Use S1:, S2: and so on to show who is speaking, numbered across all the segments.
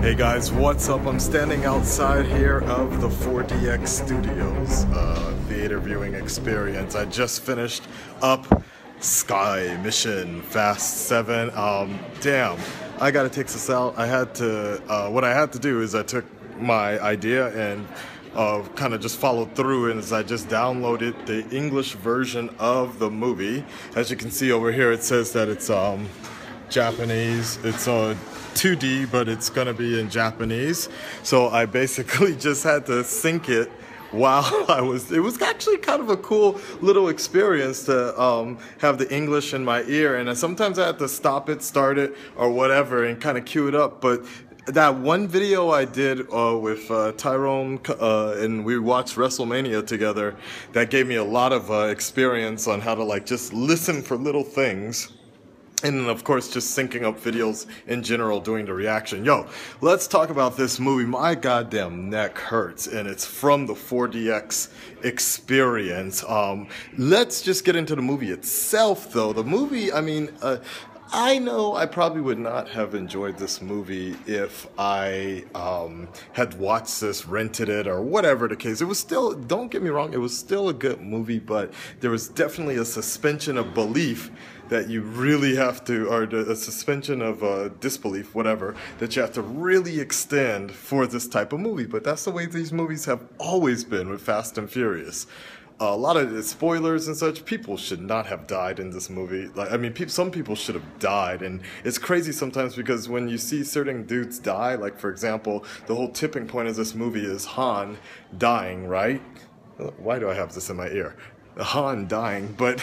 S1: Hey guys, what's up? I'm standing outside here of the 4DX Studios theater viewing experience. I just finished up Sky Mission Fast 7. Damn, I gotta take this out. What I had to do is I took my idea and kind of just followed through, and as I just downloaded the English version of the movie. As you can see over here, it says that it's Japanese. It's 2D, but it's gonna be in Japanese. So I basically just had to sync it while it was actually kind of a cool little experience to have the English in my ear, and sometimes I had to stop it, start it, or whatever, and kind of cue it up. But that one video I did with Tyrone, and we watched WrestleMania together, that gave me a lot of experience on how to just listen for little things. And then, of course, just syncing up videos in general, doing the reaction. Yo, let's talk about this movie. My goddamn neck hurts, and it's from the 4DX experience. Let's just get into the movie itself, though. The movie, I know I probably would not have enjoyed this movie if I had watched this, rented it, or whatever the case. It was still, don't get me wrong, it was still a good movie, but there was definitely a suspension of belief that you really have to, or a suspension of disbelief, whatever, that you have to really extend for this type of movie. But that's the way these movies have always been with Fast and Furious. A lot of the spoilers and such, people should not have died in this movie. Some people should have died, and it's crazy sometimes because when you see certain dudes die, like for example, the whole tipping point of this movie is Han dying, right? Why do I have this in my ear? Han dying, but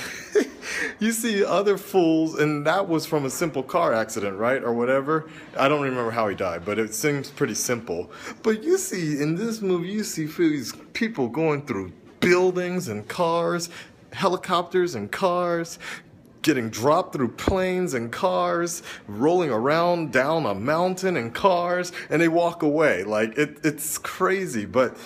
S1: you see other fools, and that was from a simple car accident, right, or whatever. I don't remember how he died, but it seems pretty simple. But you see, in this movie, you see these people going through buildings and cars, helicopters and cars, getting dropped through planes and cars, rolling around down a mountain in cars, and they walk away. It's crazy, but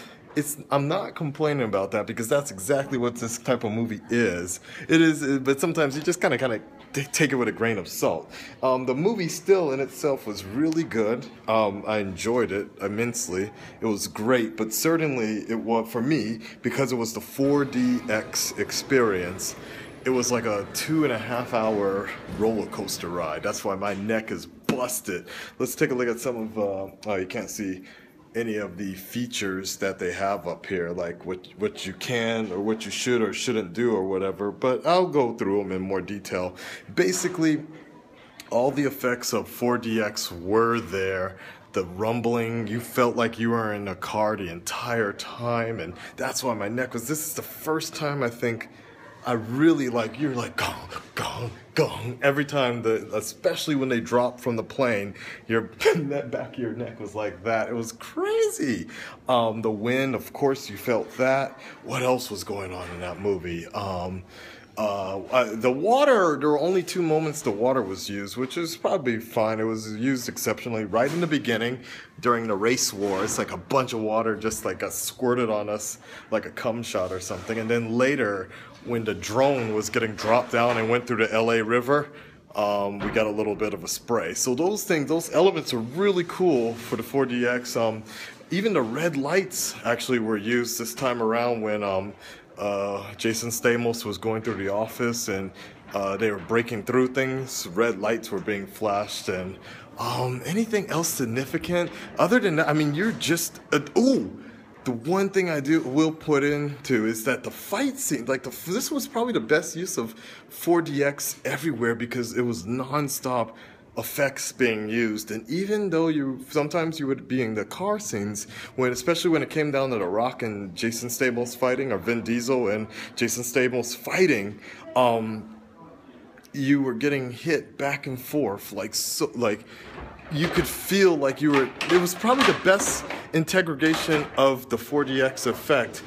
S1: I'm not complaining about that because that's exactly what this type of movie is. It is, but sometimes you just kind of take it with a grain of salt. The movie still in itself was really good. I enjoyed it immensely. It was great, but certainly it was, for me, because it was the 4DX experience, it was like a 2.5 hour roller coaster ride. That's why my neck is busted. Let's take a look at some of, you can't see any of the features that they have up here, like what you can or what you should or shouldn't do or whatever, but I'll go through them in more detail. Basically, all the effects of 4DX were there. The rumbling, you felt like you were in a car the entire time, and that's why my neck was, this is the first time I think I really you're like gong, gong, gong every time, especially when they drop from the plane, your back of your neck was like that. It was crazy. The wind, of course, you felt that. What else was going on in that movie? The water, there were only 2 moments the water was used, which is probably fine. It was used exceptionally right in the beginning during the race war. It's like a bunch of water just got squirted on us like a cum shot or something. And then later, when the drone was getting dropped down and went through the LA River, we got a little bit of a spray. So those elements are really cool for the 4DX. Even the red lights actually were used this time around when Jason Stamos was going through the office and they were breaking through things. Red lights were being flashed, and anything else significant other than that? You're just the one thing I will put into is that the fight scene, this was probably the best use of 4DX everywhere because it was non-stop effects being used. And even though sometimes you would be in the car scenes, especially when it came down to The Rock and Jason Stamos fighting, or Vin Diesel and Jason Stamos fighting, you were getting hit back and forth you could feel like you were. It was probably the best integration of the 4DX effect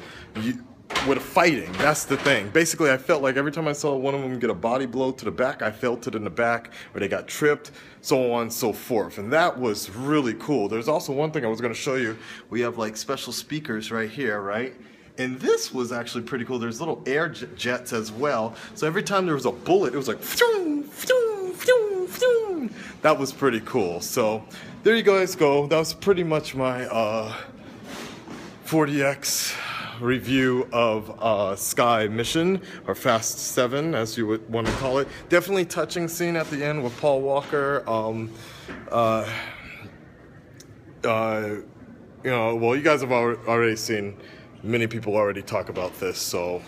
S1: with fighting. That's the thing. Basically, I felt like every time I saw one of them get a body blow to the back, I felt it in the back, or they got tripped, so on and so forth. And that was really cool. There's also one thing I was going to show you. We have special speakers right here, right? And this was actually pretty cool. There's little air jets as well. So every time there was a bullet, it was like, phew, phew, phew, phew, one, that was pretty cool. So there you guys go. That was pretty much my 4DX review of Sky Mission, or Fast 7 as you would want to call it. Definitely touching scene at the end with Paul Walker. You know, well, you guys have already seen many people already talk about this, so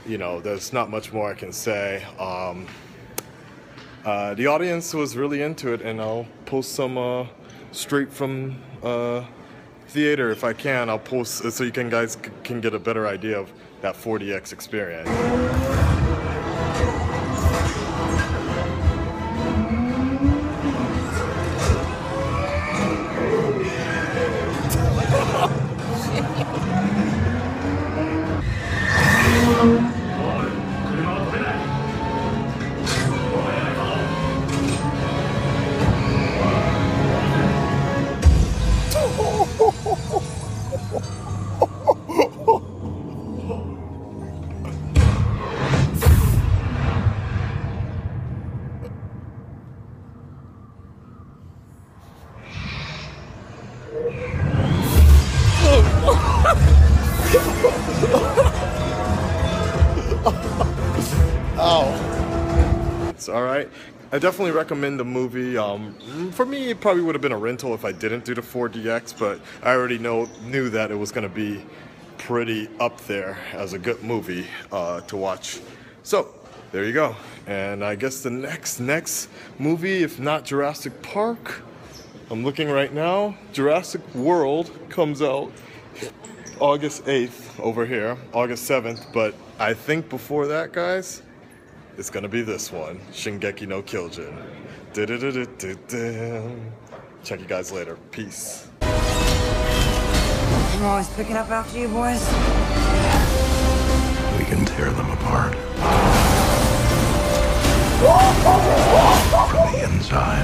S1: you know, there's not much more I can say. The audience was really into it, and I'll post some straight from theater if I can. I'll post so you guys can get a better idea of that 4DX experience. Ow. It's alright. I definitely recommend the movie. For me, it probably would have been a rental if I didn't do the 4DX, but I already knew that it was going to be pretty up there as a good movie to watch. So, there you go. And I guess the next movie, if not Jurassic Park, I'm looking right now, Jurassic World comes out August 8th over here, August 7th, but I think before that, guys, it's gonna be this one, Shingeki no Kyojin. Check you guys later. Peace.
S2: I'm always picking up after you boys.
S3: We can tear them apart. From the inside.